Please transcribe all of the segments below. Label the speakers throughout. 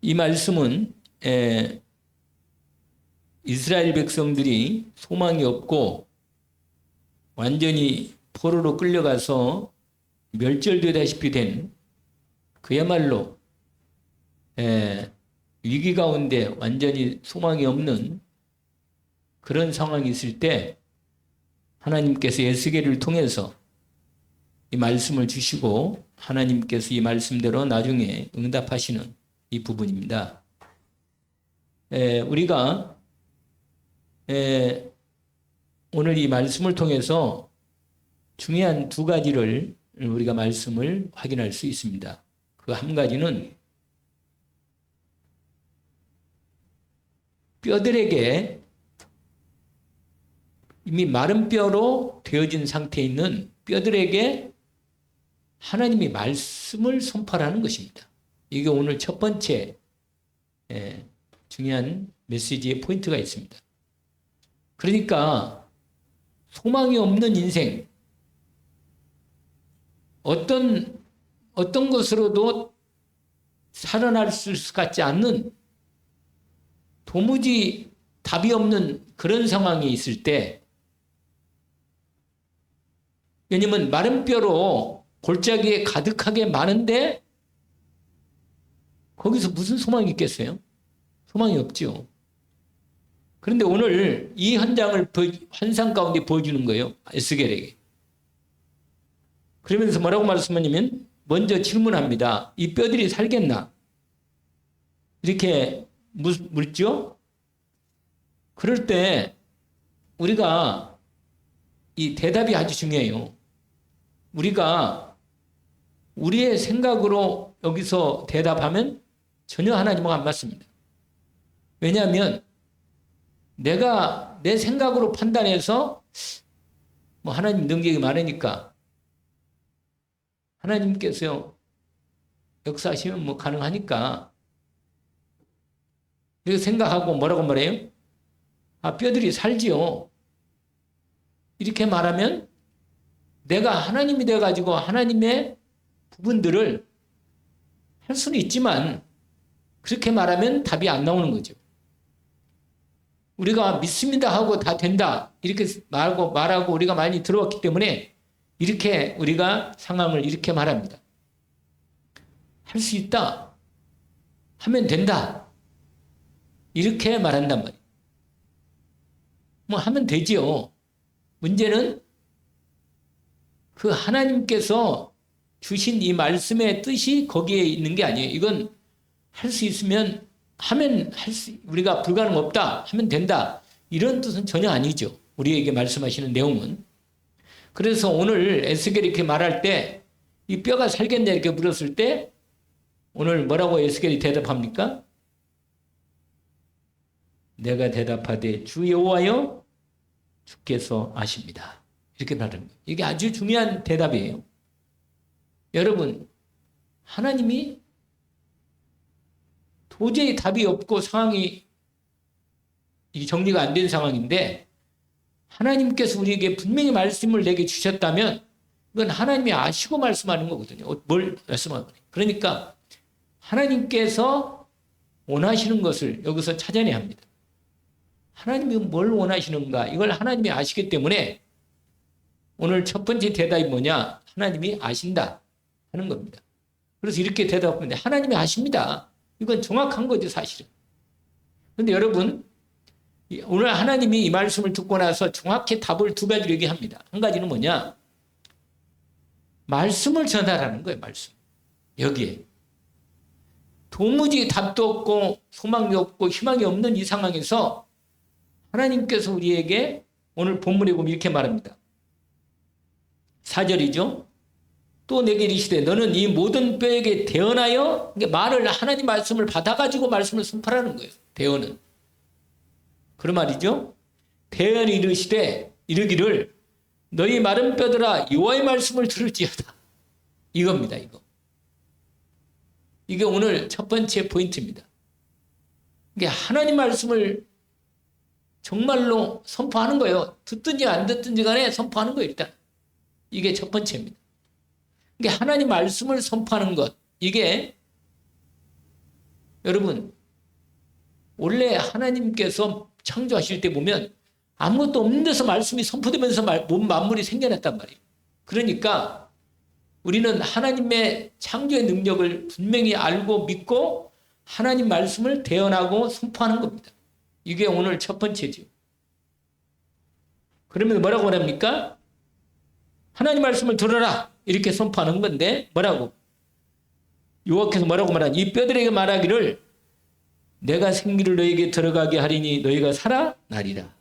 Speaker 1: 이 말씀은 이스라엘 백성들이 소망이 없고 완전히 포로로 끌려가서 멸절되다시피 된 그야말로 위기 가운데 완전히 소망이 없는 그런 상황이 있을 때 하나님께서 에스겔을 통해서 이 말씀을 주시고 하나님께서 이 말씀대로 나중에 응답하시는 이 부분입니다. 우리가 오늘 이 말씀을 통해서 중요한 두 가지를 우리가 말씀을 확인할 수 있습니다. 그 한 가지는 뼈들에게 이미 마른 뼈로 되어진 상태에 있는 뼈들에게 하나님이 말씀을 선포하는 것입니다. 이게 오늘 첫 번째 중요한 메시지의 포인트가 있습니다. 그러니까 소망이 없는 인생, 어떤 것으로도 살아날 수 같지 않는 도무지 답이 없는 그런 상황이 있을 때, 왜냐면 마른 뼈로 골짜기에 가득하게 많은데 거기서 무슨 소망이 있겠어요? 소망이 없죠. 그런데 오늘 이 현장을 환상 가운데 보여주는 거예요. 에스겔에게. 그러면서 뭐라고 말씀하냐면 먼저 질문합니다. 이 뼈들이 살겠나? 이렇게 묻죠. 그럴 때 우리가 이 대답이 아주 중요해요. 우리가 우리의 생각으로 여기서 대답하면 전혀 하나님과 안 맞습니다. 왜냐하면 내가 내 생각으로 판단해서 뭐 하나님 능력이 많으니까 하나님께서 역사하시면 뭐 가능하니까 이렇게 생각하고 뭐라고 말해요? 뼈들이 살지요. 이렇게 말하면 내가 하나님이 돼가지고 하나님의 부분들을 할 수는 있지만 그렇게 말하면 답이 안 나오는 거죠. 우리가 믿습니다 하고 다 된다 이렇게 말하고 우리가 많이 들어왔기 때문에 이렇게 우리가 상황을 이렇게 말합니다. 할 수 있다 하면 된다 이렇게 말한단 말이에요. 뭐 하면 되지요. 문제는 그 하나님께서 주신 이 말씀의 뜻이 거기에 있는 게 아니에요. 이건 할 수 있으면 하면 우리가 불가능 없다 하면 된다 이런 뜻은 전혀 아니죠. 우리에게 말씀하시는 내용은. 그래서 오늘 에스겔이 이렇게 말할 때 이 뼈가 살겠냐 이렇게 물었을 때 오늘 뭐라고 에스겔이 대답합니까? 내가 대답하되 주 여호와여 주께서 아십니다. 이렇게 말하는 거예요. 이게 아주 중요한 대답이에요. 여러분, 하나님이 도저히 답이 없고 상황이 정리가 안 된 상황인데 하나님께서 우리에게 분명히 말씀을 내게 주셨다면 이건 하나님이 아시고 말씀하는 거거든요. 뭘 말씀하는 거예요. 그러니까 하나님께서 원하시는 것을 여기서 찾아내야 합니다. 하나님이 뭘 원하시는가 이걸 하나님이 아시기 때문에 오늘 첫 번째 대답이 뭐냐? 하나님이 아신다 하는 겁니다. 그래서 이렇게 대답하는데 하나님이 아십니다. 이건 정확한 거죠 사실은. 그런데 여러분 오늘 하나님이 이 말씀을 듣고 나서 정확히 답을 두 가지로 얘기합니다. 한 가지는 뭐냐? 말씀을 전하라는 거예요. 말씀. 여기에. 도무지 답도 없고 소망이 없고 희망이 없는 이 상황에서 하나님께서 우리에게 오늘 본문에 보면 이렇게 말합니다. 4절이죠. 또 내게 이르시되 너는 이 모든 뼈에게 대언하여 말을 하나님 말씀을 받아가지고 말씀을 선포하는 거예요. 대언은. 그런 말이죠. 대언이 이르시되 이르기를 너희 마른 뼈들아 여호와의 말씀을 들을지어다. 이겁니다. 이게 오늘 첫 번째 포인트입니다. 이게 하나님 말씀을 정말로 선포하는 거예요. 듣든지 안 듣든지 간에 선포하는 거예요. 일단. 이게 첫 번째입니다. 이게 하나님 말씀을 선포하는 것. 이게 여러분, 원래 하나님께서 창조하실 때 보면 아무것도 없는 데서 말씀이 선포되면서 만물이 생겨났단 말이에요. 그러니까 우리는 하나님의 창조의 능력을 분명히 알고 믿고 하나님 말씀을 대언하고 선포하는 겁니다. 이게 오늘 첫 번째죠. 그러면 뭐라고 합니까? 하나님 말씀을 들어라 이렇게 선포하는 건데 뭐라고? 요약해서 뭐라고 말하니? 이 뼈들에게 말하기를 내가 생기를 너에게 들어가게 하리니 너희가 살아나리라.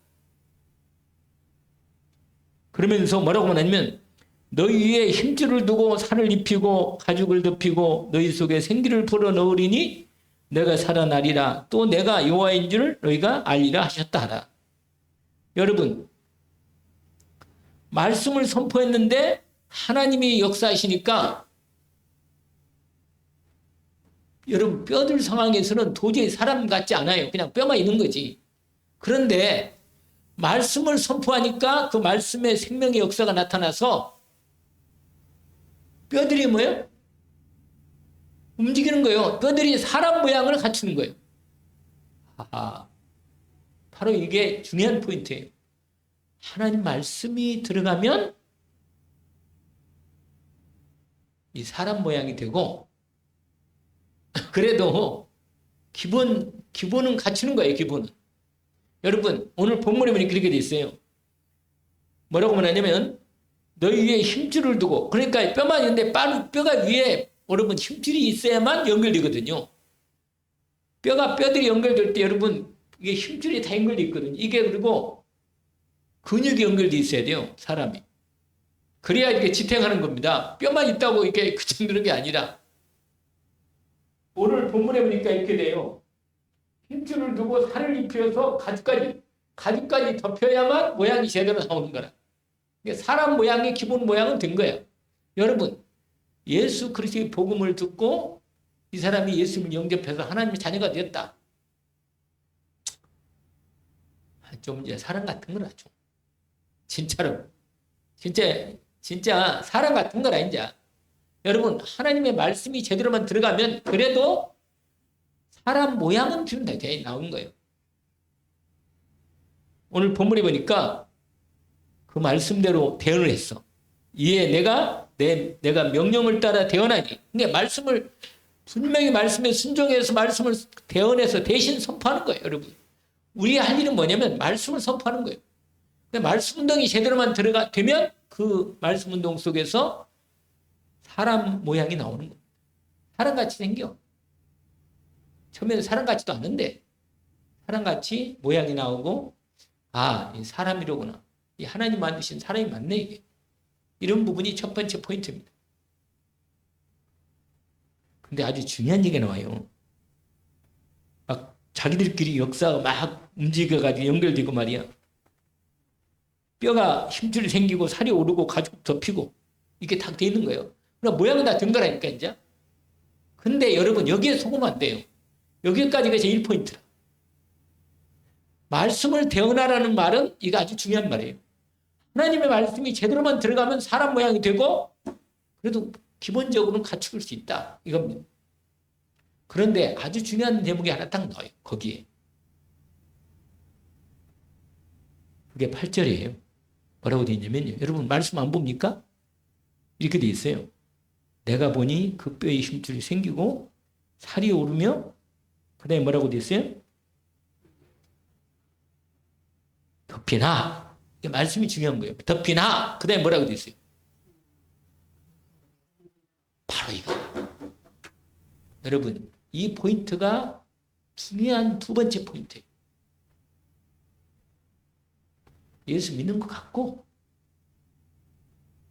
Speaker 1: 그러면서 뭐라고 말하냐면 너희 위에 힘줄을 두고 살을 입히고 가죽을 덮이고 너희 속에 생기를 불어넣으리니 내가 살아나리라. 또 내가 여호와인 줄 너희가 알리라 하셨다 하라. 여러분, 말씀을 선포했는데 하나님이 역사하시니까 여러분 뼈들 상황에서는 도저히 사람 같지 않아요. 그냥 뼈만 있는 거지. 그런데 말씀을 선포하니까 그 말씀의 생명의 역사가 나타나서 뼈들이 뭐예요? 움직이는 거예요. 뼈들이 사람 모양을 갖추는 거예요. 아하, 바로 이게 중요한 포인트예요. 하나님 말씀이 들어가면 이 사람 모양이 되고 그래도 기본은 갖추는 거예요. 기본은. 여러분 오늘 본문에 보니 그렇게 돼 있어요. 뭐라고 말하냐면 너희 위에 힘줄을 두고 그러니까 뼈만 있는데 뼈가 위에 여러분 힘줄이 있어야만 연결되거든요. 뼈들이 연결될 때 여러분 이게 힘줄이 다 연결돼 있거든요. 이게 그리고 근육이 연결돼 있어야 돼요. 사람이. 그래야 이게 지탱하는 겁니다. 뼈만 있다고 이게 그정도는 게 아니라 오늘 본문에 보니까 이렇게 돼요. 힘줄을 두고 살을 입혀서 가죽까지 덮여야만 모양이 제대로 나오는 거라. 사람 모양의 기본 모양은 된 거예요. 여러분, 예수 그리스도의 복음을 듣고 이 사람이 예수님을 영접해서 하나님의 자녀가 되었다. 좀 이제 사람 같은 거라 좀. 진짜로. 진짜 사람 같은 거라 이제. 여러분, 하나님의 말씀이 제대로만 들어가면 그래도 사람 모양은 좀 다 나온 거예요. 오늘 본문에 보니까 그 말씀대로 대언을 했어. 이에 내가 명령을 따라 대언하니. 근데 말씀을 분명히 말씀에 순종해서 말씀을 대언해서 대신 선포하는 거예요, 여러분. 우리 할 일은 뭐냐면 말씀을 선포하는 거예요. 근데 말씀 운동이 제대로만 되면 그 말씀 운동 속에서 사람 모양이 나오는 거예요. 사람같이 생겨. 처음에는 사람같지도 않은데 사람같이 모양이 나오고 이 사람이로구나. 이 하나님 만드신 사람이 맞네 이게. 이런 부분이 첫 번째 포인트입니다. 근데 아주 중요한 얘기가 나와요. 막 자기들끼리 역사가 막 움직여가지고 연결되고 말이야. 뼈가 힘줄이 생기고 살이 오르고 가죽 덮이고 이게 다 돼 있는 거예요. 그러니까 모양은 다 된 거라니까 이제. 근데 여러분 여기에 속으면 안 돼요. 여기까지가 제 1포인트라. 말씀을 대언하라는 말은 이거 아주 중요한 말이에요. 하나님의 말씀이 제대로만 들어가면 사람 모양이 되고 그래도 기본적으로는 갖출 수 있다. 이겁니다. 그런데 아주 중요한 대목이 하나 딱 넣어요. 거기에. 그게 8절이에요. 뭐라고 되어 있냐면요. 여러분 말씀 안 봅니까? 이렇게 되어 있어요. 내가 보니 그 뼈에 힘줄이 생기고 살이 오르며 그 다음에 뭐라고 되어 있어요? 덮이나. 이 말씀이 중요한 거예요. 덮이나. 그 다음에 뭐라고 되어 있어요? 바로 이거. 여러분 이 포인트가 중요한 두 번째 포인트예요. 예수 믿는 것 같고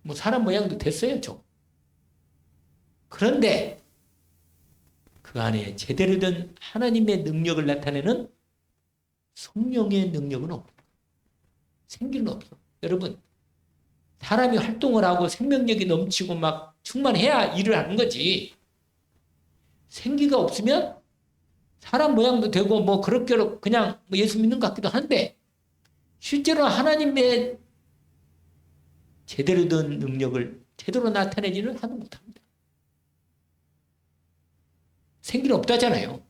Speaker 1: 뭐 사람 모양도 됐어요. 좀. 그런데 그 안에 제대로 된 하나님의 능력을 나타내는 성령의 능력은 없고 생기는 없어. 여러분 사람이 활동을 하고 생명력이 넘치고 막 충만해야 일을 하는 거지. 생기가 없으면 사람 모양도 되고 뭐 그렇게 그냥 예수 믿는 것 같기도 한데 실제로 하나님의 제대로 된 능력을 제대로 나타내지는 하도 못합니다. 생기는 없다잖아요.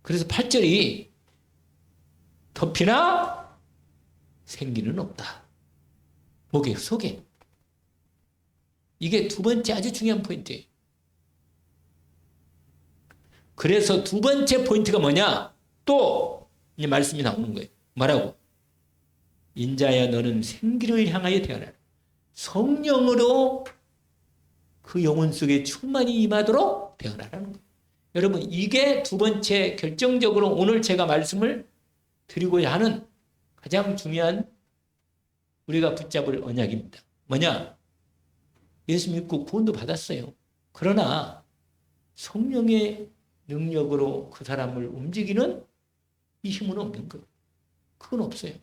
Speaker 1: 그래서 8절이 덮이나 생기는 없다. 목에 속에. 이게 두 번째 아주 중요한 포인트예요. 그래서 두 번째 포인트가 뭐냐? 또 이 말씀이 나오는 거예요. 뭐라고? 인자야 너는 생기를 향하여 태어나라. 성령으로 그 영혼 속에 충만히 임하도록 태어나라는 거예요. 여러분 이게 두 번째 결정적으로 오늘 제가 말씀을 드리고자 하는 가장 중요한 우리가 붙잡을 언약입니다. 뭐냐? 예수 믿고 구원도 받았어요. 그러나 성령의 능력으로 그 사람을 움직이는 이 힘은 없는 거예요. 그건 없어요.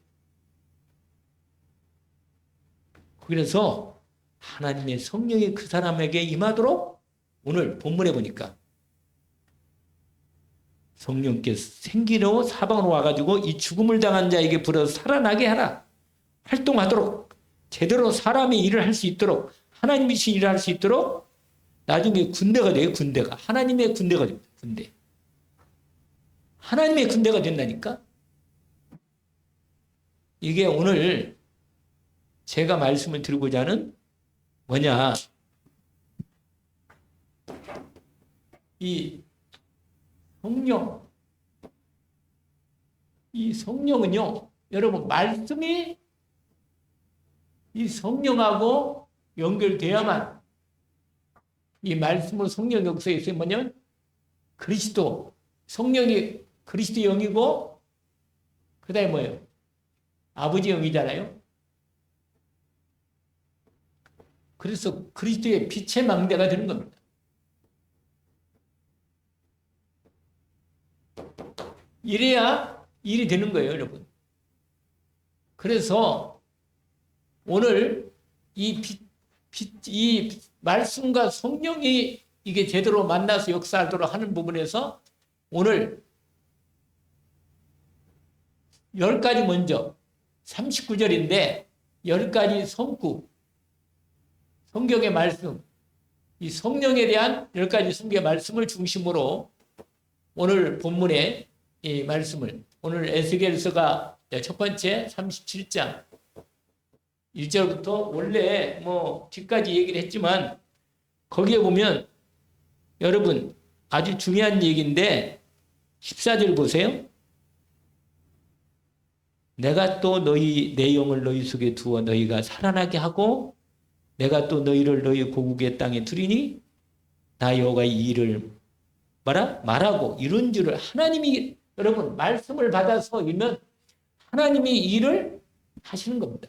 Speaker 1: 그래서 하나님의 성령이 그 사람에게 임하도록 오늘 본문에 보니까 성령께서 생기로 사방으로 와가지고 이 죽음을 당한 자에게 불어서 살아나게 하라. 활동하도록 제대로 사람이 일을 할 수 있도록 하나님이 일을 할 수 있도록 나중에 군대가 돼요. 군대가. 하나님의 군대가 됩니다. 군대. 하나님의 군대가 된다니까. 이게 오늘 제가 말씀을 드리고자 하는 뭐냐. 이 성령. 이 성령은요. 여러분 말씀이 이 성령하고 연결돼야만 이 말씀으로 성령 역사에 있으면 뭐냐면 그리스도 성령이 그리스도 영이고 그 다음에 뭐예요? 아버지 영이잖아요. 그래서 그리스도의 빛의 망대가 되는 겁니다. 이래야 일이 되는 거예요, 여러분. 그래서 오늘 이 말씀과 성령이 이게 제대로 만나서 역사하도록 하는 부분에서 오늘 10가지 먼저 39절인데 10가지 성구 성경의 말씀 이 성령에 대한 10가지 성경의 말씀을 중심으로 오늘 본문의 이 말씀을 오늘 에스겔서가 첫 번째 37장 1절부터 원래 뭐 뒤까지 얘기를 했지만 거기에 보면 여러분 아주 중요한 얘기인데 14절 보세요. 내가 또 내 영을 너희 속에 두어 너희가 살아나게 하고 내가 또 너희를 너희 고국의 땅에 두리니 나 여호와가 이 일을 말하고 이룬 줄을 하나님이 여러분 말씀을 받아서 이면 하나님이 이 일을 하시는 겁니다.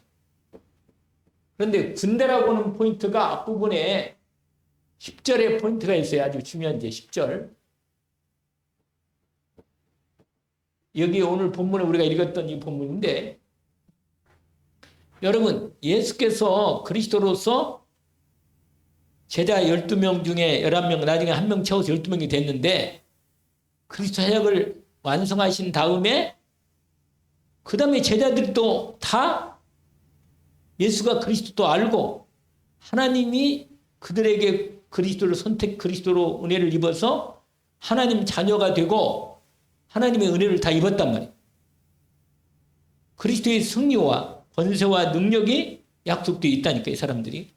Speaker 1: 그런데 군대라고 하는 포인트가 앞부분에 10절의 포인트가 있어요. 아주 중요한 게 10절. 여기 오늘 본문에 우리가 읽었던 이 본문인데 여러분 예수께서 그리스도로서 제자 12명 중에 11명 나중에 한 명 채워서 12명이 됐는데 그리스도 사역을 완성하신 다음에 그 다음에 제자들이 또 다 예수가 그리스도도 알고 하나님이 그들에게 그리스도를 그리스도로 은혜를 입어서 하나님 자녀가 되고 하나님의 은혜를 다 입었단 말이에요. 그리스도의 승리와 권세와 능력이 약속되어 있다니까 이 사람들이.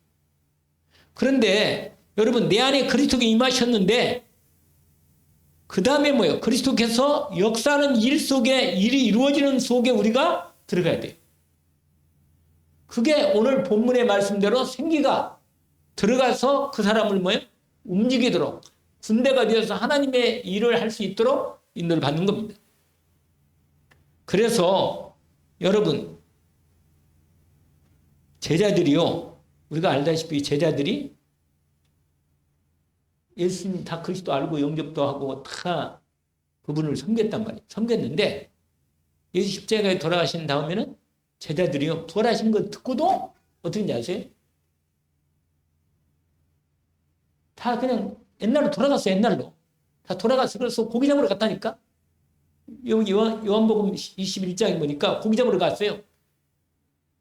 Speaker 1: 그런데 여러분 내 안에 그리스도가 임하셨는데 그 다음에 뭐예요? 그리스도께서 역사하는 일 속에 일이 이루어지는 속에 우리가 들어가야 돼요. 그게 오늘 본문의 말씀대로 생기가 들어가서 그 사람을 뭐예요? 움직이도록 군대가 되어서 하나님의 일을 할 수 있도록 인도를 받는 겁니다. 그래서 여러분 제자들이요. 우리가 알다시피 제자들이 예수님 다 그리스도 알고 영접도 하고 다 그분을 섬겼단 말이에요. 섬겼는데 예수 십자가에 돌아가신 다음에는 제자들이요. 부활하신 거 듣고도 어떻게 아세요? 다 그냥 옛날로 돌아갔어요. 옛날로. 다 돌아가서 그래서 고기 잡으러 갔다니까. 여기 요한복음 21장에 보니까 고기 잡으러 갔어요.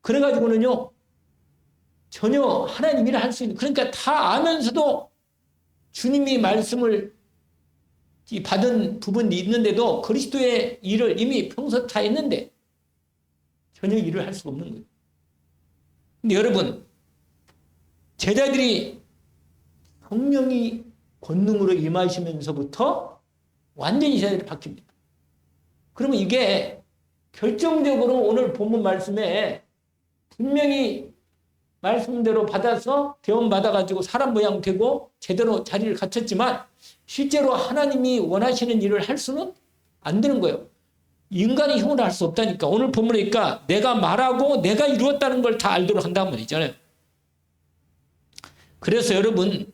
Speaker 1: 그래가지고는요. 전혀 하나님 일을 할 수 있는 그러니까 다 아면서도 주님이 말씀을 이 받은 부분이 있는데도 그리스도의 일을 이미 평소 다 했는데 전혀 일을 할 수가 없는 거예요. 근데 여러분, 제자들이 성령이 권능으로 임하시면서부터 완전히 제자들이 바뀝니다. 그러면 이게 결정적으로 오늘 본문 말씀에 분명히 말씀대로 받아서 대원 받아가지고 사람 모양 되고 제대로 자리를 갖췄지만 실제로 하나님이 원하시는 일을 할 수는 안 되는 거예요. 인간의 힘으로 할 수 없다니까. 오늘 본문이니까 내가 말하고 내가 이루었다는 걸 다 알도록 한다는 말이잖아요. 그래서 여러분,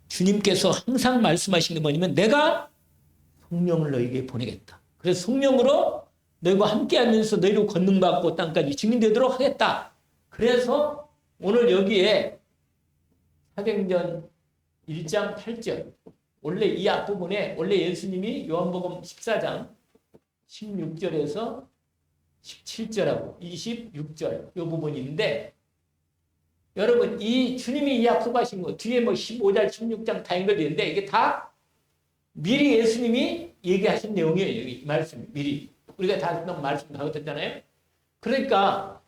Speaker 1: 주님께서 항상 말씀하시는 게 뭐냐면 내가 성령을 너에게 보내겠다. 그래서 성령으로 너희와 함께 하면서 너희로 권능받고 땅까지 증인되도록 하겠다. 그래서 오늘 여기에 사도행전 1장 8절, 원래 이 앞부분에 원래 예수님이 요한복음 14장 16절에서 17절하고 26절 이 부분이 있는데, 여러분 이 주님이 이 약속하신 거 뒤에 뭐 15장 16장 다 연결되는데 이게 다 미리 예수님이 얘기하신 내용이에요. 여기 이 말씀 미리 우리가 다 말씀 다 듣잖아요. 그러니까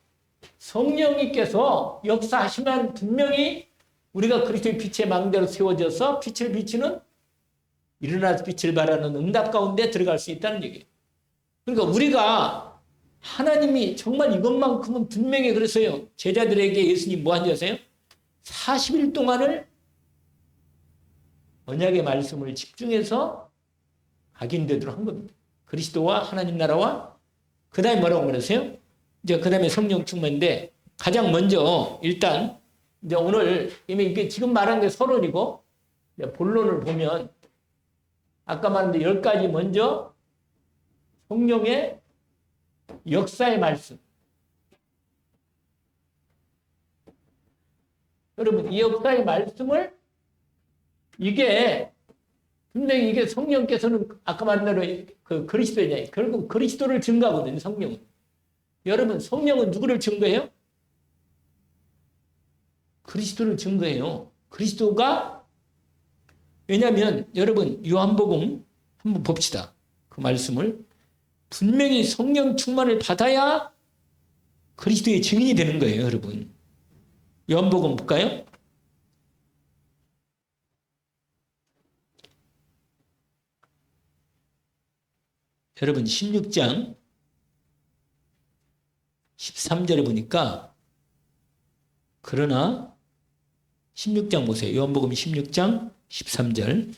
Speaker 1: 성령님께서 역사하시면 분명히 우리가 그리스도의 빛의 망대로 세워져서 빛을 비치는 일어나서 빛을 발하는 응답 가운데 들어갈 수 있다는 얘기예요. 그러니까 우리가 하나님이 정말 이것만큼은 분명히 그랬어요. 제자들에게 예수님 뭐 한지 아세요? 40일 동안을 언약의 말씀을 집중해서 각인되도록 한 겁니다. 그리스도와 하나님 나라와 그 다음에 뭐라고 그랬어요? 이제 그 다음에 성령 충만인데 가장 먼저 일단 이제 오늘 이미 이게 지금 말한 게 서론이고 본론을 보면 아까 말한 10가지 먼저 성령의 역사의 말씀. 여러분 이 역사의 말씀을 이게 분명히 이게 성령께서는 아까 말한 대로 그 그리스도잖아요. 결국 그리스도를 증거하거든요. 성령은. 여러분 성령은 누구를 증거해요? 그리스도를 증거해요. 그리스도가 왜냐하면 여러분 요한복음 한번 봅시다. 그 말씀을 분명히 성령 충만을 받아야 그리스도의 증인이 되는 거예요. 여러분 요한복음 볼까요? 여러분 16장 13절에 보니까 그러나 16장 보세요. 요한복음 16장 13절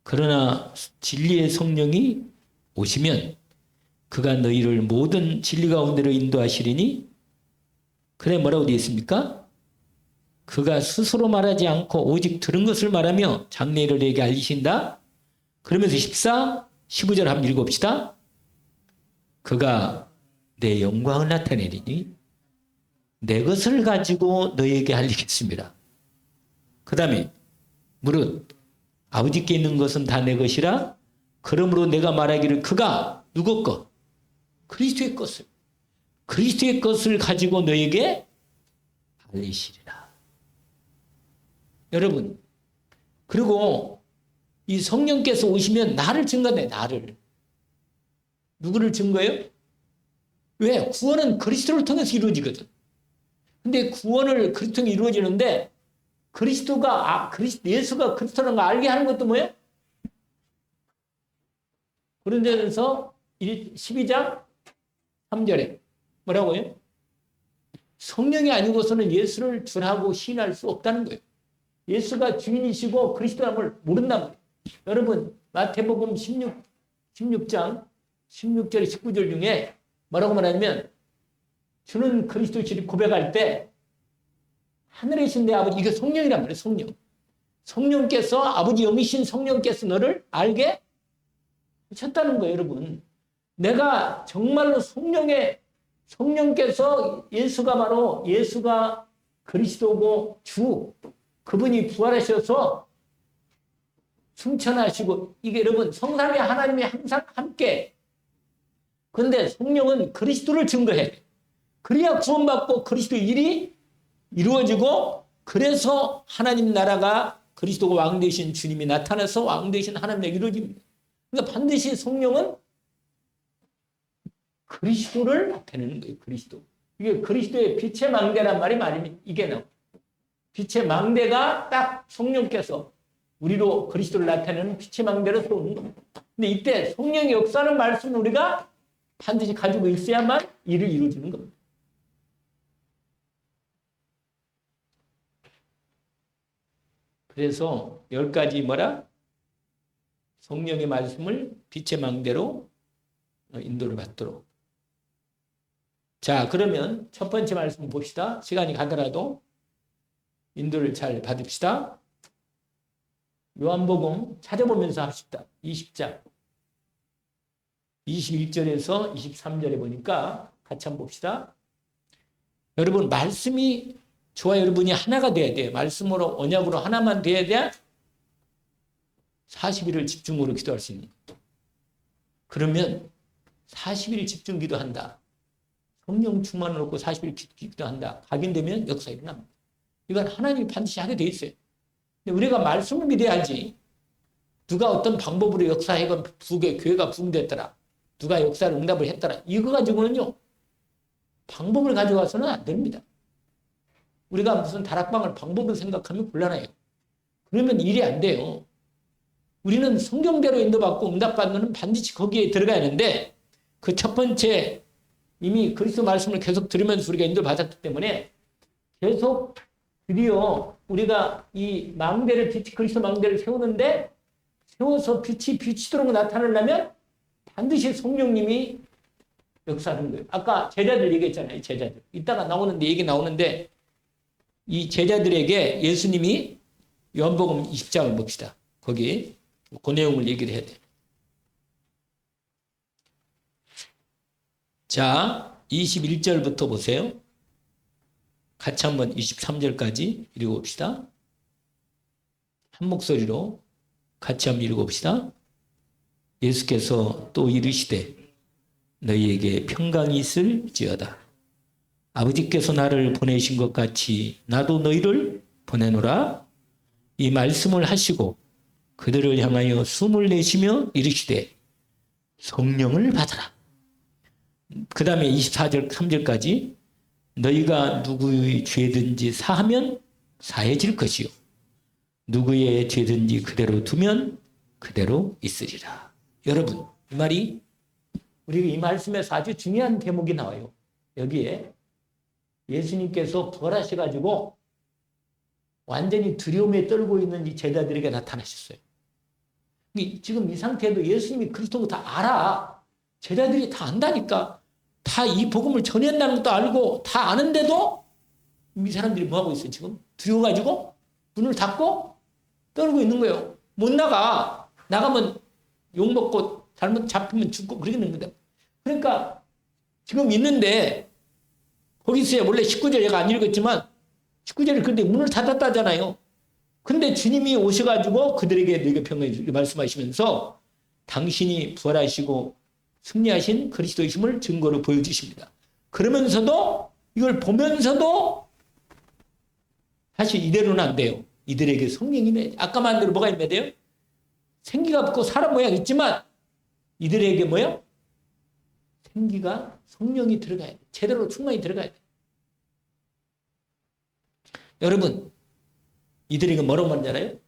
Speaker 1: 그러나 진리의 성령이 오시면 그가 너희를 모든 진리 가운데로 인도하시리니 그래 뭐라고 되어 있습니까? 그가 스스로 말하지 않고 오직 들은 것을 말하며 장래일을 너에게 알리신다. 그러면서 15절 한번 읽어봅시다. 그가 내 영광을 나타내리니 내 것을 가지고 너에게 알리겠습니다. 그 다음에 무릇 아버지께 있는 것은 다 내 것이라 그러므로 내가 말하기를 그가 누구 것? 그리스도의 것을 가지고 너에게 알리시리라. 여러분 그리고 이 성령께서 오시면 나를 증거해. 나를. 누구를 증거해요? 왜? 구원은 그리스도를 통해서 이루어지거든. 근데 구원을 그리스도로 이루어지는데 예수가 그리스도라는 걸 알게 하는 것도 뭐예요? 고린도전서 12장 3절에 뭐라고요? 성령이 아니고서는 예수를 주라고 시인할 수 없다는 거예요. 예수가 주인이시고 그리스도라는 걸 모른다는 거예요. 여러분 마태복음 16장 16절 19절 중에 뭐라고 말하냐면 주는 그리스도를 고백할 때 하늘에 계신 내 아버지, 이게 성령이란 말이에요. 성령. 성령께서 아버지 영이신 성령께서 너를 알게 하셨다는 거예요. 여러분 내가 정말로 성령께서 예수가 그리스도고 주 그분이 부활하셔서 승천하시고 이게 여러분 성삼위 하나님이 항상 함께. 그런데 성령은 그리스도를 증거해. 그래야 구원받고 그리스도 일이 이루어지고 그래서 하나님 나라가 그리스도가 왕 되신 주님이 나타나서 왕 되신 하나님의 이루어집니다. 그러니까 반드시 성령은 그리스도를 나타내는 거예요. 그리스도. 이게 그리스도의 빛의 망대란 말이 말입니다. 이게 나와요. 빛의 망대가 딱 성령께서 우리로 그리스도를 나타내는 빛의 망대로 들어오는 겁니다. 근데 이때 성령의 역사는 말씀을 우리가 반드시 가지고 있어야만 일을 이루어지는 겁니다. 그래서 10가지 뭐라? 성령의 말씀을 빛의 망대로 인도를 받도록. 자, 그러면 첫 번째 말씀 봅시다. 시간이 가더라도 인도를 잘 받읍시다. 요한복음 찾아보면서 합시다. 20장 21절에서 23절에 보니까 같이 한번 봅시다. 여러분 말씀이 저와 여러분이 하나가 돼야 돼요. 말씀으로 언약으로 하나만 돼야 돼 40일을 집중으로 기도할 수 있는 거예요. 그러면 40일 집중 기도한다. 성령 충만을 얻고 40일 기도한다. 각인되면 역사 일어납니다. 이건 하나님이 반드시 하게 돼 있어요. 근데 우리가 말씀을 믿어야지. 누가 어떤 방법으로 역사해건 교회가 부흥됐더라. 누가 역사를 응답을 했더라. 이거 가지고는요. 방법을 가져가서는 안 됩니다. 우리가 무슨 다락방을 방법을 생각하면 곤란해요. 그러면 일이 안 돼요. 우리는 성경대로 인도받고 응답받는 건 반드시 거기에 들어가야 하는데 그 첫 번째 이미 그리스도 말씀을 계속 들으면서 우리가 인도받았기 때문에 계속 드디어 우리가 이 망대를 그리스도 망대를 세우는데 세워서 빛이 비치도록 나타나려면 반드시 성령님이 역사하는 거예요. 아까 제자들 얘기했잖아요. 제자들. 이따가 나오는데 얘기 나오는데 이 제자들에게 예수님이 요한복음 20장을 봅시다. 거기 그 내용을 얘기를 해야 돼. 자, 21절부터 보세요. 같이 한번 23절까지 읽어봅시다. 한 목소리로 같이 한번 읽어봅시다. 예수께서 또 이르시되 너희에게 평강이 있을지어다. 아버지께서 나를 보내신 것 같이 나도 너희를 보내노라. 이 말씀을 하시고 그들을 향하여 숨을 내쉬며 이르시되 성령을 받아라. 그 다음에 24절 3절까지 너희가 누구의 죄든지 사하면 사해질 것이요 누구의 죄든지 그대로 두면 그대로 있으리라. 여러분 이 말이 우리가 이 말씀에서 아주 중요한 대목이 나와요. 여기에 예수님께서 부활하셔가지고 완전히 두려움에 떨고 있는 이 제자들에게 나타나셨어요. 지금 이 상태에도 예수님이 그리스도고 다 알아. 제자들이 다 안다니까. 다 이 복음을 전했다는 것도 알고 다 아는데도 이 사람들이 뭐하고 있어요 지금? 두려워가지고 문을 닫고 떨고 있는 거예요. 못 나가. 나가면 욕먹고 잘못 잡히면 죽고 그러는 거다. 그러니까 지금 있는데 거기서야 원래 19절 제가 안 읽었지만 19절에 근데 문을 닫았다잖아요. 근데 주님이 오셔가지고 그들에게 너희가 평강을 말씀하시면서 당신이 부활하시고 승리하신 그리스도이심을 증거로 보여주십니다. 그러면서도 이걸 보면서도 사실 이대로는 안 돼요. 이들에게 성령이 아까 말한 대로 뭐가 있어야 돼요? 생기가 없고 사람 모양 있지만 이들에게 뭐요? 생기가 성령이 들어가야 돼. 제대로 충만히 들어가야 돼. 여러분 이들에게 뭐라고 말하는지 알아요?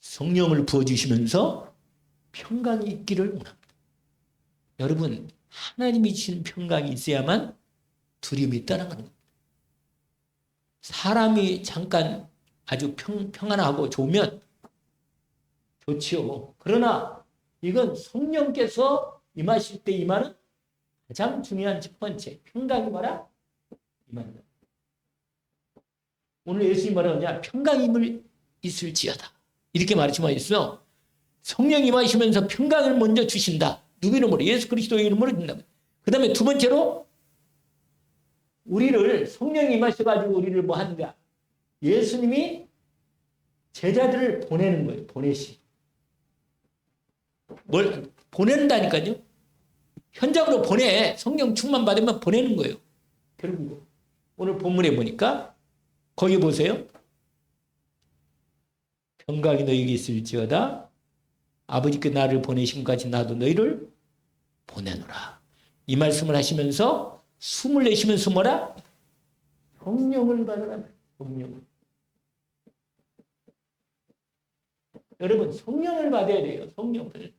Speaker 1: 성령을 부어주시면서 평강이 있기를 원합니다. 여러분 하나님이 주신 평강이 있어야만 두려움이 떠나가는 겁니다. 사람이 잠깐 아주 평안하고 좋으면 좋지요. 그러나 이건 성령께서 임하실 때 임하는 가장 중요한 첫 번째 평강이 뭐라? 임한다. 오늘 예수님이 뭐라고 하냐? 평강임을 있을지어다. 이렇게 말씀하셨어. 성령 임하시면서 평강을 먼저 주신다. 누구 이름으로? 예수 그리스도의 이름으로 준다. 그 다음에 두 번째로 우리를 성령이 임하셔가지고 우리를 뭐 하는가? 예수님이 제자들을 보내는 거예요. 뭘 보낸다니까요. 현장으로 보내. 성령 충만 받으면 보내는 거예요. 결국 오늘 본문에 보니까 거기 보세요. 평강이 너희에게 있을지어다. 아버지께 나를 보내신 같이 나도 너희를 보내노라. 이 말씀을 하시면서 숨을 내쉬면서 뭐라? 성령을 받으라. 성령. 여러분 성령을 받아야 돼요. 성령을.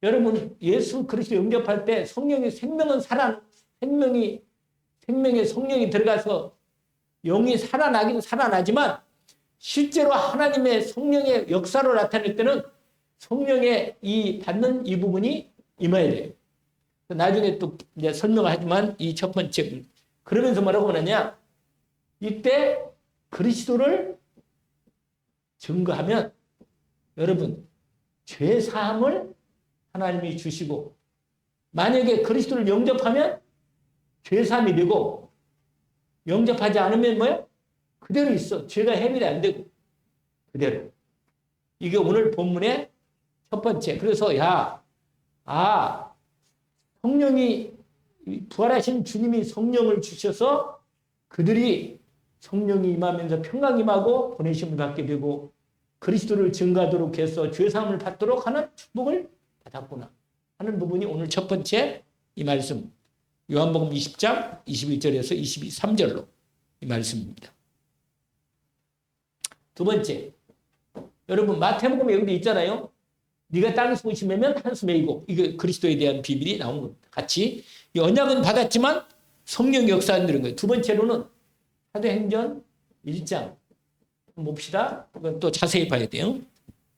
Speaker 1: 여러분 예수 그리스도 영접할 때 성령의 생명은 생명의 성령이 들어가서 영이 살아나긴 살아나지만 실제로 하나님의 성령의 역사로 나타낼 때는 성령의 받는 이 부분이 임해야 돼요. 나중에 또 이제 설명을 하지만 이 첫 번째 그러면서 뭐라고 하느냐? 이때 그리스도를 증거하면 여러분 죄 사함을 하나님이 주시고 만약에 그리스도를 영접하면 죄 사함이 되고 영접하지 않으면 뭐예요? 그대로 있어. 죄가 해결이 안 되고 그대로. 이게 오늘 본문의 첫 번째. 그래서 성령이 부활하신 주님이 성령을 주셔서 그들이 성령이 임하면서 평강 임하고 보내심을 받게 되고 그리스도를 증거하도록 해서 죄사함을 받도록 하는 축복을 받았구나 하는 부분이 오늘 첫 번째 이 말씀 요한복음 20장 21절에서 23절로 이 말씀입니다. 두 번째, 여러분 마태복음에 여기 있잖아요. 네가 땅에서 심으면 한수 메이고 이게 그리스도에 대한 비밀이 나온 겁니다. 같이 이 언약은 받았지만 성령 역사는 들은 거예요. 두 번째로는 사도행전 1장 봅시다. 이건 또 자세히 봐야 돼요.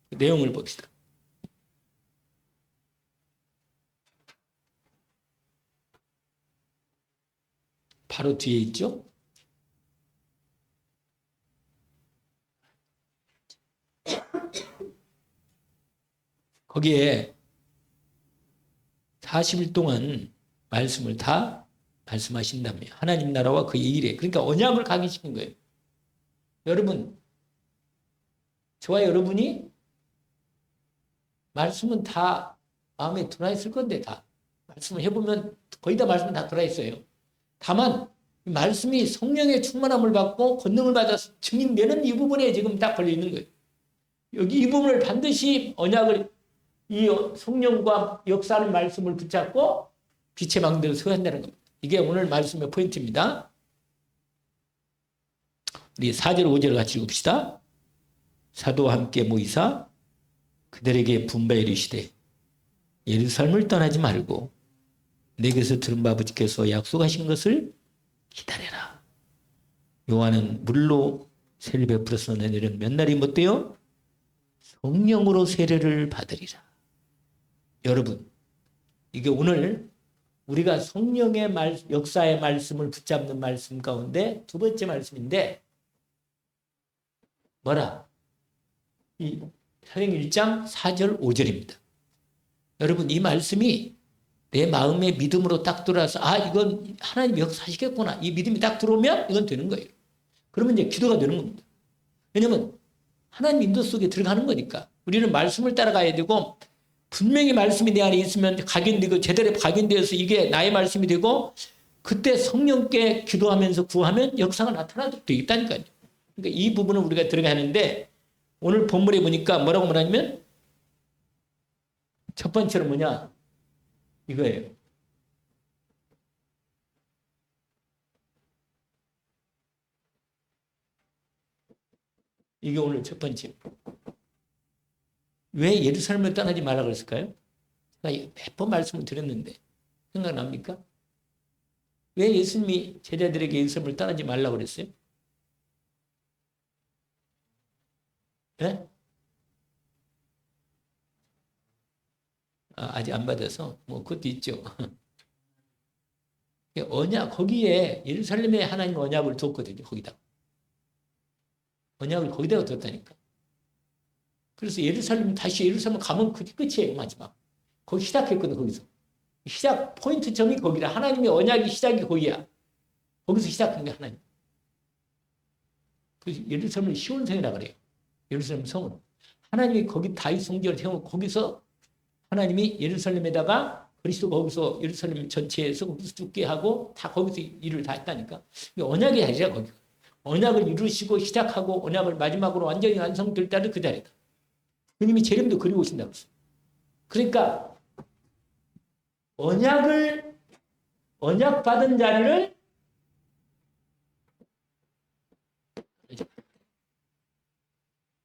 Speaker 1: 그 내용을 봅시다. 바로 뒤에 있죠. 거기에 40일 동안 말씀을 다 말씀하신다며 하나님 나라와 그의 일에 그러니까 언약을 각인시킨 거예요. 여러분 저와 여러분이 말씀은 다 마음에 들어있을 건데 다 말씀을 해보면 거의 다 말씀은 다 들어있어요. 다만 말씀이 성령의 충만함을 받고 권능을 받아서 증인되는 이 부분에 지금 딱 걸려있는 거예요. 여기 이 부분을 반드시 언약을 이 성령과 역사하는 말씀을 붙잡고 빛의 망대로 서야 한다는 겁니다. 이게 오늘 말씀의 포인트입니다. 우리 4절 5절 같이 읽읍시다. 사도와 함께 모이사 그들에게 분바에 이르시되 예루살렘을 떠나지 말고 내게서 들은 바 아버지께서 약속하신 것을 기다려라. 요한은 물로 세를 베풀어서 너희는 몇 날이 못되어 성령으로 세례를 받으리라. 여러분 이게 오늘 우리가 성령의 역사의 말씀을 붙잡는 말씀 가운데 두 번째 말씀인데 뭐라? 이 사도행전 1장 4절 5절입니다. 여러분 이 말씀이 내 마음의 믿음으로 딱 들어와서 이건 하나님 역사하시겠구나. 이 믿음이 딱 들어오면 이건 되는 거예요. 그러면 이제 기도가 되는 겁니다. 왜냐면 하나님 인도 속에 들어가는 거니까. 우리는 말씀을 따라가야 되고 분명히 말씀이 내 안에 있으면 각인되고 제대로 각인되어서 이게 나의 말씀이 되고 그때 성령께 기도하면서 구하면 역사가 나타나도록 되어 있다니까요. 그러니까 이 부분은 우리가 들어가는데 오늘 본문에 보니까 뭐라고 말하냐면 첫 번째로 뭐냐? 이거예요. 이게 오늘 첫 번째. 왜 예루살렘을 떠나지 말라 그랬을까요? 제가 몇 번 말씀을 드렸는데 생각납니까? 왜 예수님이 제자들에게 예루살렘을 떠나지 말라 그랬어요? 네? 아직 안 받아서 뭐 그것도 있죠. 언약 거기에 예루살렘에 하나님 언약을 뒀거든요. 거기다 언약을 거기다가 뒀다니까. 그래서 다시 예루살렘 가면 그게 끝이에요. 마지막 거기 시작했거든. 거기서 시작 포인트점이 거기라. 하나님의 언약이 시작이 거기야. 거기서 시작한 게 하나님. 그래서 예루살렘을 시온성이라 그래요. 예루살렘 성은 하나님이 거기 다윗 성전을 세우고 거기서 하나님이 예루살렘에다가 그리스도가 거기서 예루살렘 전체에서 거기서 죽게 하고 다 거기서 일을 다 했다니까. 이게 언약이 아니라 거기. 언약을 이루시고 시작하고 언약을 마지막으로 완전히 완성될 때는 그 자리다. 주님이 재림도 그리고 오신다고 했어요. 그러니까 언약 받은 자리를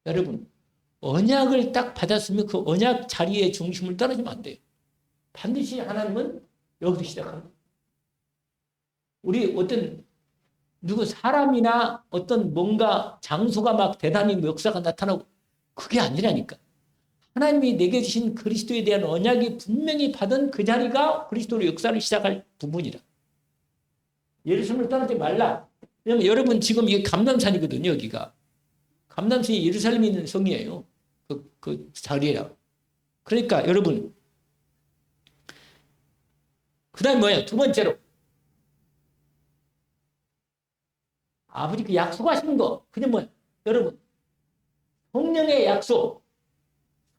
Speaker 1: 여러분 언약을 딱 받았으면 그 언약 자리의 중심을 떨어지면 안 돼요. 반드시 하나님은 여기서 시작합니다. 우리 어떤 누구 사람이나 어떤 뭔가 장소가 막 대단히 역사가 나타나고 그게 아니라니까. 하나님이 내게 주신 그리스도에 대한 언약이 분명히 받은 그 자리가 그리스도로 역사를 시작할 부분이라. 예루살렘을 떠나지 말라. 왜냐면 여러분 지금 이게 감람산이거든요. 여기가. 감람산이 예루살렘에 있는 성이에요. 그 자리라. 그러니까 여러분 그 다음에 뭐야? 두 번째로 아버지 그 약속하시는 거 그냥 뭐야? 여러분 성령의 약속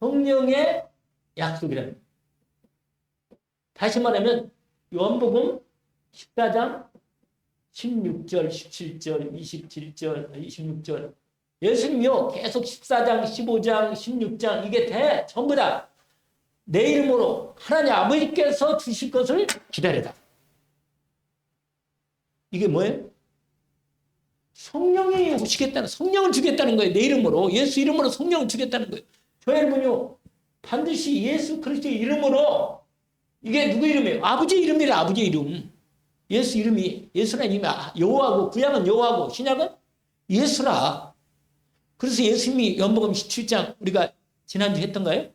Speaker 1: 성령의 약속이라는 다시 말하면 요한복음 14장 16절 17절 27절 26절 예수님이요 계속 14장 15장 16장 이게 전부 다 내 이름으로 하나님 아버지께서 주실 것을 기다려라. 이게 뭐예요? 성령이 오시겠다는 성령을 주겠다는 거예요. 내 이름으로 예수 이름으로 성령을 주겠다는 거예요. 저 여러분요 반드시 예수 그리스도의 이름으로 이게 누구 이름이에요? 아버지 이름이라 아버지 이름. 예수 이름이 예수라는 이름이 여호와고 구약은 여호와고 신약은 예수라. 그래서 예수님이 요한복음 17장 우리가 지난주 했던가요?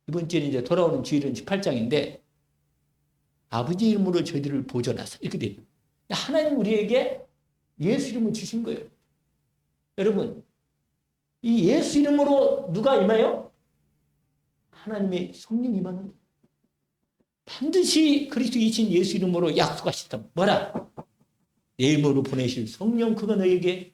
Speaker 1: 이번 주에 이제 돌아오는 주일은 18장인데 아버지 이름으로 저희들을 보존하사 이렇게 돼요. 하나님 우리에게 예수 이름을 주신 거예요. 여러분 이 예수 이름으로 누가 임해요? 하나님의 성령이 임하는 거예요. 반드시 그리스도이신 예수 이름으로 약속하셨다. 뭐라? 내 이름으로 보내실 성령 그가 너에게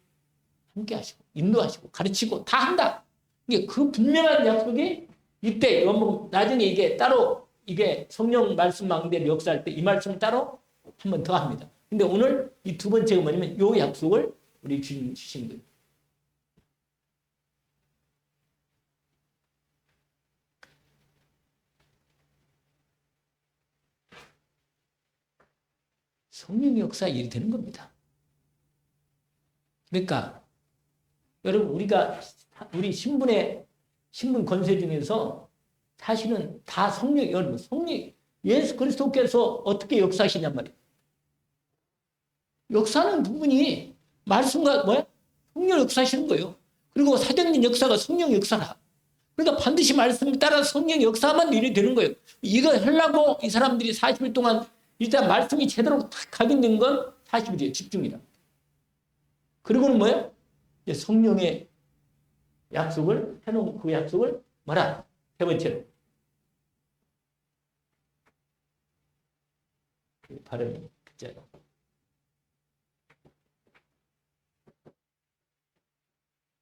Speaker 1: 함께 하시고 인도하시고 가르치고 다 한다. 이게 그 분명한 약속이 이때 나중에 이게 따로 이게 성령 말씀 망대를 역사할 때 이 말씀을 따로 한 번 더 합니다. 근데 오늘 이 두 번째가 뭐냐면 요 약속을 우리 주님 주신 거예요. 성령의 역사 일이 되는 겁니다. 그러니까 여러분 우리 신분 권세 중에서 사실은 다 여러분 성령 예수 그리스도께서 어떻게 역사하시냔 말이에요. 역사하는 부분이 말씀과 뭐야? 성령 역사하시는 거예요. 그리고 사도행전 역사가 성령 역사라. 그러니까 반드시 말씀을 따라 성령 역사만 일이 되는 거예요. 이거 하려고 이 사람들이 40일 동안 일단 말씀이 제대로 딱 각인된 건 40일이에요. 집중이라. 그리고는 뭐예요? 성령의 약속을 해놓은 그 약속을 뭐라? 세 번째로 발음이 진짜요.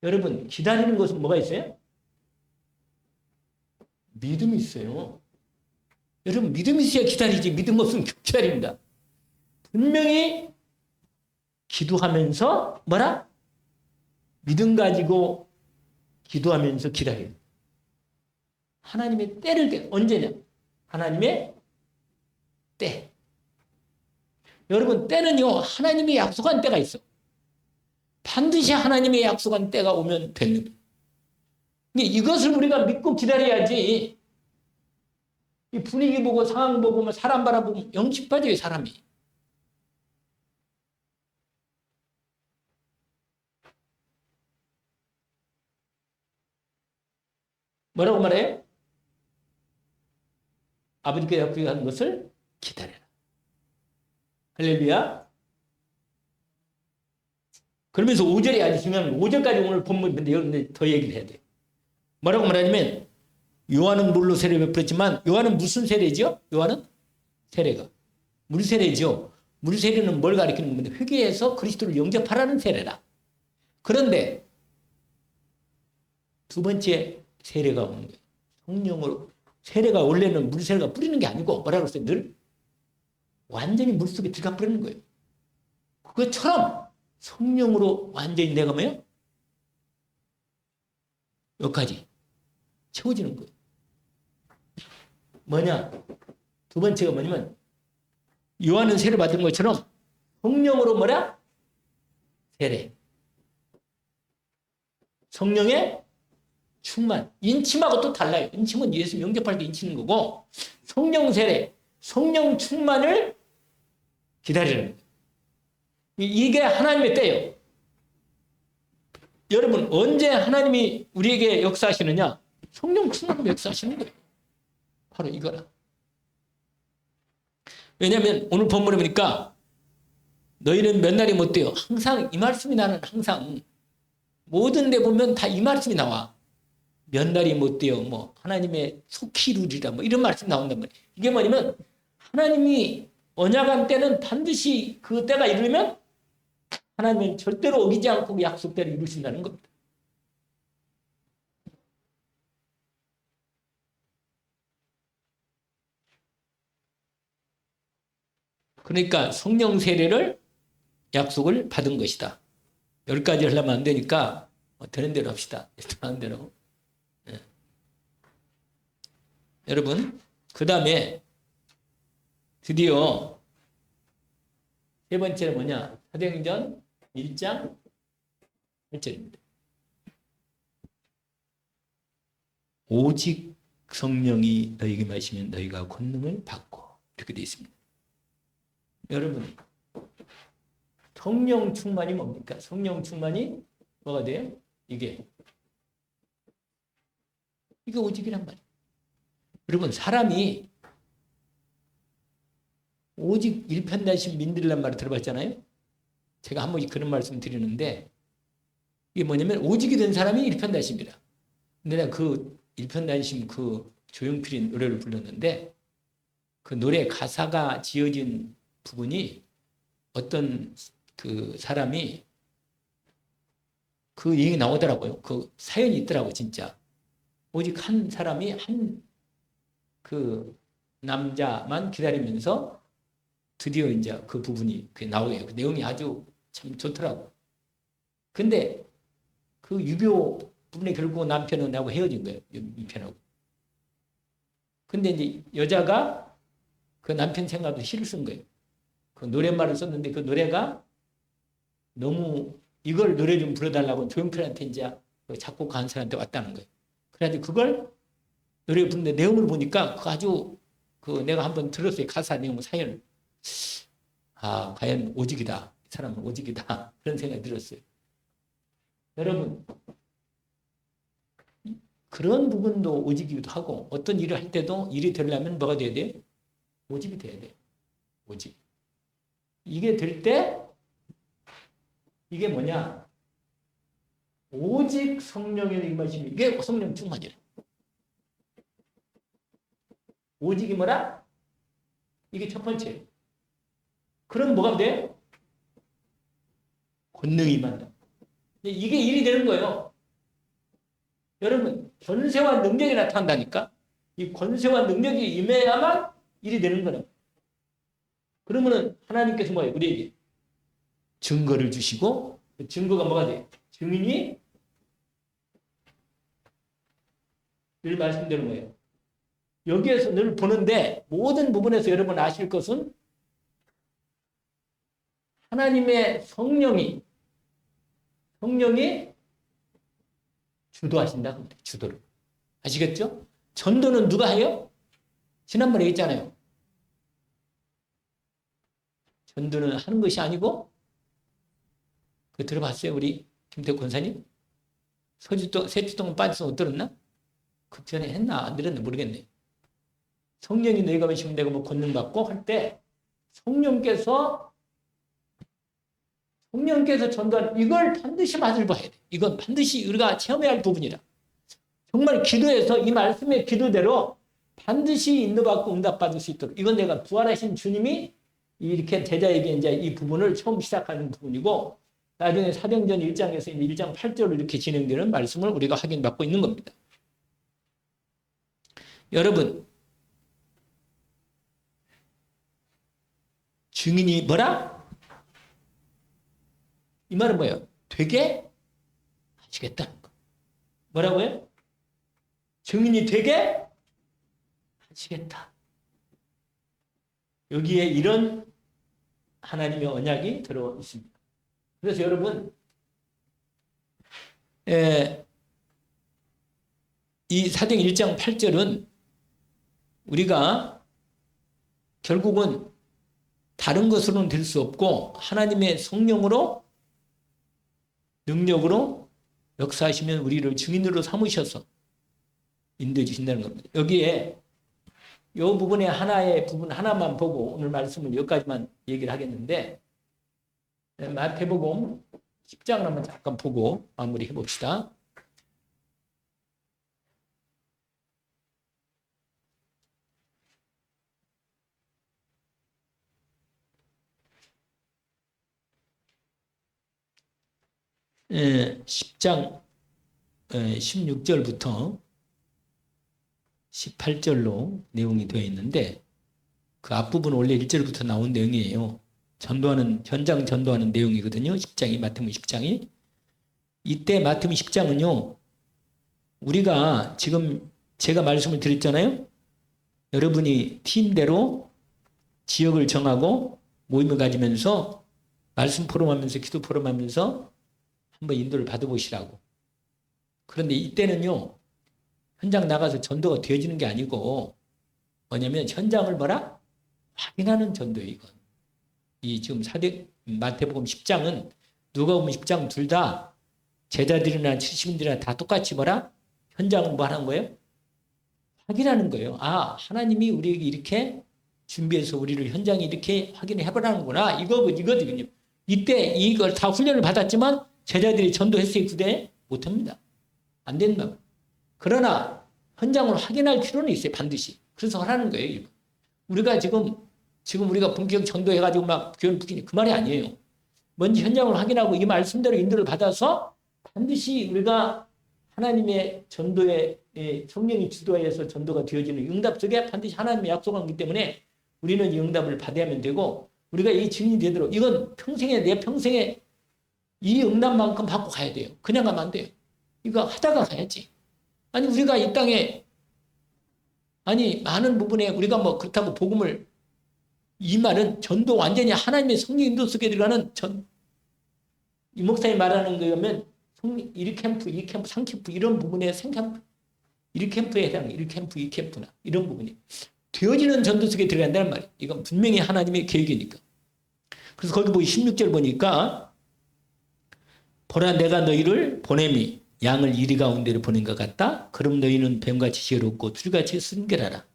Speaker 1: 여러분 기다리는 것은 뭐가 있어요? 믿음이 있어요. 여러분 믿음이 있어야 기다리지 믿음 없으면 기다립니다. 분명히 기도하면서 뭐라? 믿음 가지고 기도하면서 기다려요. 하나님의 때를 언제냐? 하나님의 때. 여러분 때는요 하나님이 약속한 때가 있어. 반드시 하나님의 약속한 때가 오면 됩니다. 이것을 우리가 믿고 기다려야지. 이 분위기 보고 상황 보고 사람 바라보면 영치 빠져요 사람이. 뭐라고 말해요? 아버지께 약속한 것을 기다려라. 할렐루야. 그러면서 5절이 아주 중요한 5절까지 오늘 본문인데 더 얘기를 해야 돼요. 뭐라고 말하냐면 요한은 물로 세례를 베풀었지만 요한은 무슨 세례죠? 요한은 세례가 물 세례죠. 물 세례는 뭘 가리키는 겁니다. 회개해서 그리스도를 영접하라는 세례다. 그런데 두 번째 세례가 오는 거예요. 성령으로 세례가 원래는 물세례가 뿌리는 게 아니고 뭐라 그랬어요? 늘 완전히 물속에 들어가 버리는 거예요. 그것처럼 성령으로 완전히 내가 뭐예요? 여기까지 채워지는 거예요. 뭐냐? 두 번째가 뭐냐면 요한은 세례 받은 것처럼 성령으로 뭐라? 세례. 성령의 충만. 인침하고 또 달라요. 인침은 예수 영접할 때 인치는 거고 성령 세례, 성령 충만을 기다리는 거예요. 이게 하나님의 때예요. 여러분 언제 하나님이 우리에게 역사하시느냐? 성령 충만으로 역사하시는 거예요. 바로 이거라. 왜냐하면 오늘 본문에 보니까 너희는 몇 날이 못 돼요. 항상 이 말씀이 나는 항상 모든 데 보면 다 이 말씀이 나와. 몇 날이 못 돼요. 뭐 하나님의 속히 이루리라 뭐 이런 말씀이 나온단 말이에요. 이게 뭐냐면 하나님이 언약한 때는 반드시 그 때가 이르면 하나님은 절대로 어기지 않고 그 약속대로 이루신다는 겁니다. 그러니까 성령 세례를 약속을 받은 것이다. 10가지 하려면 안 되니까 되는 대로 합시다. 하는 대로. 네. 여러분 그 다음에 드디어 세 번째는 뭐냐? 사도행전 1장 1절입니다. 오직 성령이 너희에게 마시면 너희가 권능을 받고 이렇게 되어 있습니다. 여러분 성령 충만이 뭡니까? 성령 충만이 뭐가 돼요? 이게 오직이란 말이에요. 여러분 사람이 오직 일편단심 민들이란 말을 들어봤잖아요. 제가 한 번 그런 말씀 드리는데 이게 뭐냐면 오직이 된 사람이 일편단심이라. 근데 내가 그 일편단심 그 조용필이 노래를 불렀는데 그 노래 가사가 지어진 부분이 어떤 그 사람이 그 얘기 나오더라고요. 그 사연이 있더라고요, 진짜. 오직 한 사람이 한 그 남자만 기다리면서 드디어 이제 그 부분이 나오요. 그 내용이 아주 참 좋더라고. 근데 그 유교 부분에 결국 남편은 나하고 헤어진 거예요. 남편하고. 근데 이제 여자가 그 남편 생각도 시를 쓴 거예요. 그 노랫말을 썼는데 그 노래가 너무 이걸 노래 좀 불러달라고 조용필한테 이제 작곡한 사람한테 왔다는 거예요. 그래가지고 그걸 노래 부르는데 내용을 보니까 그 아주 그 내가 한번 들었어요. 가사 내용 사연을. 아, 과연 오직이다. 이 사람은 오직이다. 그런 생각이 들었어요. 여러분, 그런 부분도 오직이기도 하고 어떤 일을 할 때도 일이 되려면 뭐가 돼야 돼? 오직이 돼야 돼. 오직. 이게 될 때 이게 뭐냐? 오직 성령의 임하심이 이게 성령 충만이래. 오직이 뭐라? 이게 첫 번째. 그럼 뭐가 돼? 권능이 임한다. 이게 일이 되는 거예요. 여러분 권세와 능력이 나타난다니까. 이 권세와 능력이 임해야만 일이 되는 거예요. 그러면은 하나님께서 뭐예요? 우리에게 증거를 주시고 그 증거가 뭐가 돼요? 증인이 늘 말씀드리는 거예요. 여기에서 늘 보는데 모든 부분에서 여러분 아실 것은 하나님의 성령이 주도하신다. 주도를. 아시겠죠? 전도는 누가 해요? 지난번에 했잖아요. 전도는 하는 것이 아니고 그 들어봤어요? 우리 김태호 권사님? 세 주 동안 빠져서 못 들었나? 그 전에 했나? 안 들었나? 모르겠네. 성령이 너희가 마시면 내가 뭐 권능 받고 할 때 성령께서 전도한 이걸 반드시 맛을 봐야 돼. 이건 반드시 우리가 체험해야 할 부분이라. 정말 기도해서 이 말씀의 기도대로 반드시 인도받고 응답받을 수 있도록. 이건 내가 부활하신 주님이 이렇게 제자에게 이제 이 부분을 처음 시작하는 부분이고 나중에 사도행전 1장에서 1장 8절로 이렇게 진행되는 말씀을 우리가 확인받고 있는 겁니다. 여러분, 증인이 뭐라? 이 말은 뭐예요? 되게 하시겠다는 거. 뭐라고요? 증인이 되게 하시겠다. 여기에 이런 하나님의 언약이 들어 있습니다. 그래서 여러분, 이 사도행 1장 8절은 우리가 결국은 다른 것으로는 될 수 없고 하나님의 성령으로 능력으로 역사하시면 우리를 증인으로 삼으셔서 인도해 주신다는 겁니다. 여기에 이 부분에 하나의 부분 하나만 보고 오늘 말씀을 여기까지만 얘기를 하겠는데 마태복음 10장을 한번 잠깐 보고 마무리해 봅시다. 예, 10장 16절부터 18절로 내용이 되어 있는데 그 앞부분은 원래 1절부터 나온 내용이에요. 현장 전도하는 내용이거든요. 10장이 마태복음 10장이. 이때 마태복음 10장은요. 우리가 지금 제가 말씀을 드렸잖아요. 여러분이 팀대로 지역을 정하고 모임을 가지면서 말씀 포럼하면서 기도 포럼하면서 한번 인도를 받아보시라고. 그런데 이때는요. 현장 나가서 전도가 되어지는 게 아니고 뭐냐면 현장을 뭐라? 확인하는 전도예요. 이건. 이 지금 마태복음 10장은 누가복음 10장 둘 다 제자들이나 70인들이나 다 똑같이 뭐라? 현장을 뭐 하는 거예요? 확인하는 거예요. 아, 하나님이 우리에게 이렇게 준비해서 우리를 현장에 이렇게 확인해 보라는구나. 이거거든요. 이때 이걸 다 훈련을 받았지만 제자들이 전도했어요. 그대 못합니다. 안 된다. 그러나 현장을 확인할 필요는 있어요. 반드시. 그래서 하라는 거예요. 우리가 지금 우리가 본격 전도해가지고 막 교회를 부기니 그 말이 아니에요. 먼저 현장을 확인하고 이 말씀대로 인도를 받아서 반드시 우리가 하나님의 전도에 성령이 주도해서 전도가 되어지는 응답 속에 반드시 하나님의 약속한 거기 때문에 우리는 이 응답을 받아야만 되고 우리가 이 증인이 되도록 이건 내 평생에 이 응답만큼 받고 가야 돼요. 그냥 가면 안 돼요. 이거 하다가 가야지. 아니 우리가 이 땅에 많은 부분에 우리가 뭐 그렇다고 복음을 이 말은 전도 완전히 하나님의 성령 인도 속에 들어가는 이 목사님 말하는 거면 1캠프, 2캠프, 3캠프 이런 부분에 3캠프 1캠프에 해당해 1캠프, 2캠프나 이런 부분이 되어지는 전도 속에 들어간다는 말이에요. 이건 분명히 하나님의 계획이니까. 그래서 거기 보기 16절 보니까 보라 내가 너희를 보냄이 양을 이리 가운데로 보낸 것 같다. 그럼 너희는 뱀같이 지혜롭고 둘같이 순결하라.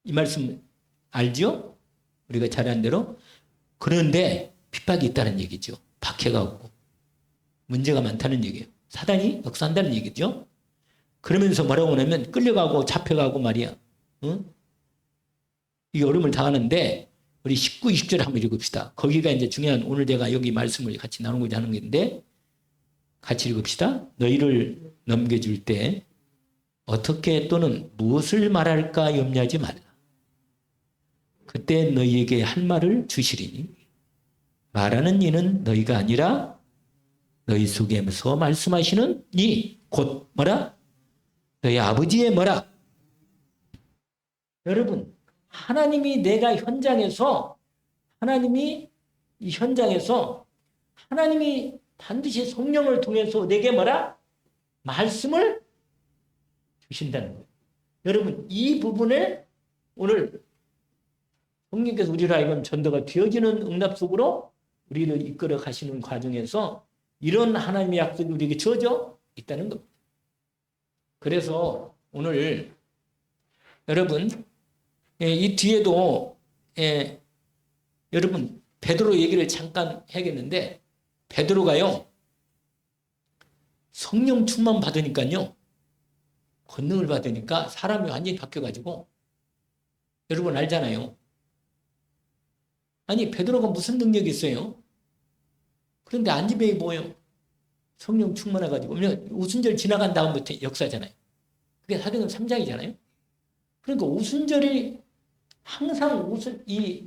Speaker 1: 이 말씀 알죠? 우리가 잘한 대로. 그런데 핍박이 있다는 얘기죠. 박해가 없고 문제가 많다는 얘기예요. 사단이 역사한다는 얘기죠. 그러면서 뭐라고 하냐면 끌려가고 잡혀가고 말이야. 응? 이 어려움을 당하는데 우리 19, 20절 한번 읽읍시다. 거기가 이제 중요한 오늘 제가 여기 말씀을 같이 나누고자 하는 건데 같이 읽읍시다. 너희를 넘겨줄 때 어떻게 또는 무엇을 말할까 염려하지 말라. 그때 너희에게 할 말을 주시리니 말하는 이는 너희가 아니라 너희 속에서 말씀하시는 이 곧 뭐라? 너희 아버지의 뭐라? 여러분 하나님이 이 현장에서 하나님이 반드시 성령을 통해서 내게 뭐라? 말씀을 주신다는 거예요. 여러분 이 부분을 오늘 성령께서 우리로 하여금 전도가 되어지는 응답 속으로 우리를 이끌어 가시는 과정에서 이런 하나님의 약속이 우리에게 주어져 있다는 겁니다. 그래서 오늘 여러분 이 뒤에도 여러분 베드로 얘기를 잠깐 해야겠는데 베드로가요 성령 충만 받으니까요 권능을 받으니까 사람이 완전히 바뀌어가지고 여러분 알잖아요. 아니 베드로가 무슨 능력이 있어요? 그런데 안지배이 뭐예요? 성령 충만해가지고 우순절 지나간 다음부터 역사잖아요. 그게 사도행전 3장이잖아요. 그러니까 오순절이 항상 이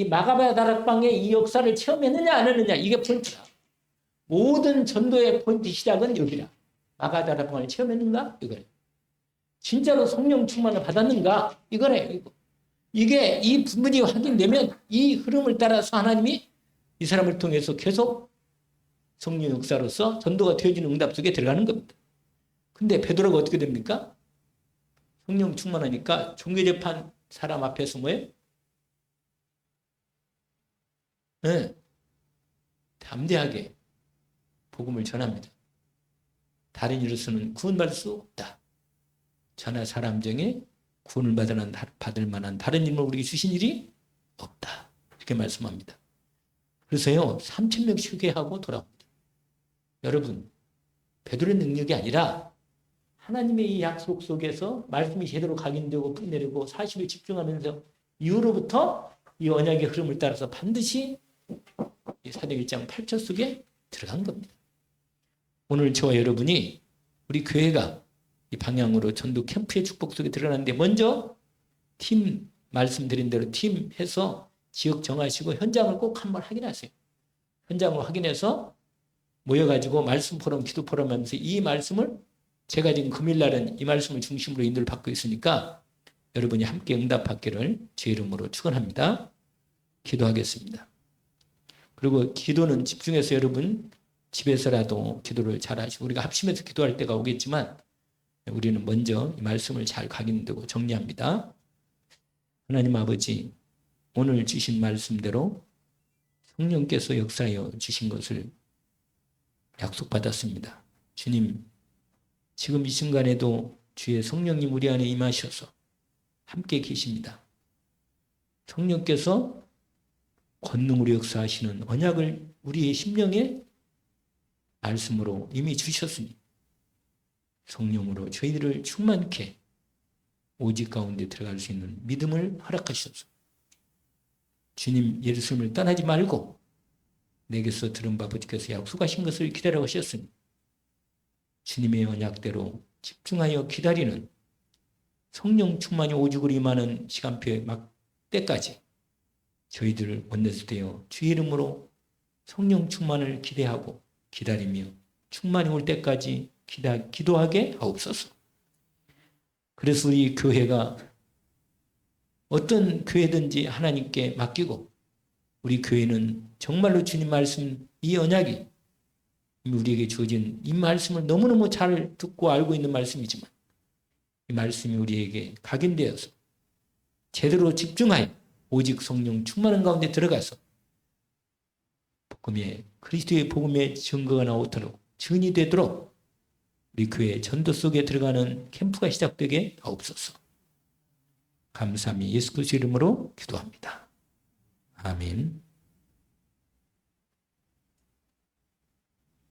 Speaker 1: 마가바 다락방의 이 역사를 체험했느냐 안 했느냐 이게 포인트다. 모든 전도의 포인트 시작은 여기라. 마가바 다락방을 체험했는가? 이거래. 진짜로 성령 충만을 받았는가? 이거래. 이게 이 부분이 확인되면 이 흐름을 따라서 하나님이 이 사람을 통해서 계속 성령 역사로서 전도가 되어지는 응답 속에 들어가는 겁니다. 근데 베드로가 어떻게 됩니까? 성령 충만하니까 종교재판 사람 앞에서 뭐예요? 네. 담대하게 복음을 전합니다. 다른 이로서는 구원받을 수 없다. 저나 사람 중에 구원을 받을 만한 다른 이름을 우리에게 주신 일이 없다. 이렇게 말씀합니다. 그래서요 3,000명 쉬게 하고 돌아옵니다. 여러분 베드로의 능력이 아니라 하나님의 이 약속 속에서 말씀이 제대로 각인되고 끝내리고 40일 집중하면서 이후로부터 이 언약의 흐름을 따라서 반드시 이 사도행 1장 8절 속에 들어간 겁니다. 오늘 저와 여러분이 우리 교회가 이 방향으로 전도 캠프의 축복 속에 들어가는데 먼저 팀 말씀드린 대로 팀 해서 지역 정하시고 현장을 꼭 한번 확인하세요. 현장을 확인해서 모여가지고 말씀 포럼, 기도 포럼 하면서 이 말씀을 제가 지금 금요일날은 이 말씀을 중심으로 인도를 받고 있으니까 여러분이 함께 응답받기를 제 이름으로 축원합니다. 기도하겠습니다. 그리고 기도는 집중해서 여러분 집에서라도 기도를 잘 하시고 우리가 합심해서 기도할 때가 오겠지만 우리는 먼저 이 말씀을 잘 각인되고 정리합니다. 하나님 아버지 오늘 주신 말씀대로 성령께서 역사하여 주신 것을 약속받았습니다. 주님 지금 이 순간에도 주의 성령님 우리 안에 임하셔서 함께 계십니다. 성령께서 권능으로 역사하시는 언약을 우리의 심령에 말씀으로 이미 주셨으니 성령으로 저희들을 충만케 오직 가운데 들어갈 수 있는 믿음을 허락하셔서 주님 예루살렘을 떠나지 말고 내게서 들은 바 아버지께서 약속하신 것을 기다려 하셨으니 주님의 언약대로 집중하여 기다리는 성령 충만이 오직으로 임하는 시간표에 막 때까지 저희들 원내스 되어 주의 이름으로 성령 충만을 기대하고 기다리며 충만이 올 때까지 기도하게 하옵소서. 그래서 우리 교회가 어떤 교회든지 하나님께 맡기고 우리 교회는 정말로 주님 말씀 이 언약이 우리에게 주어진 이 말씀을 너무너무 잘 듣고 알고 있는 말씀이지만 이 말씀이 우리에게 각인되어서 제대로 집중하여 오직 성령 충만한 가운데 들어가서 그리스도의 복음의 증거가 나오도록 증인이 되도록 우리 교회 전도 속에 들어가는 캠프가 시작되게 하옵소서. 감사함이 예수 그리스도 이름으로 기도합니다. 아멘.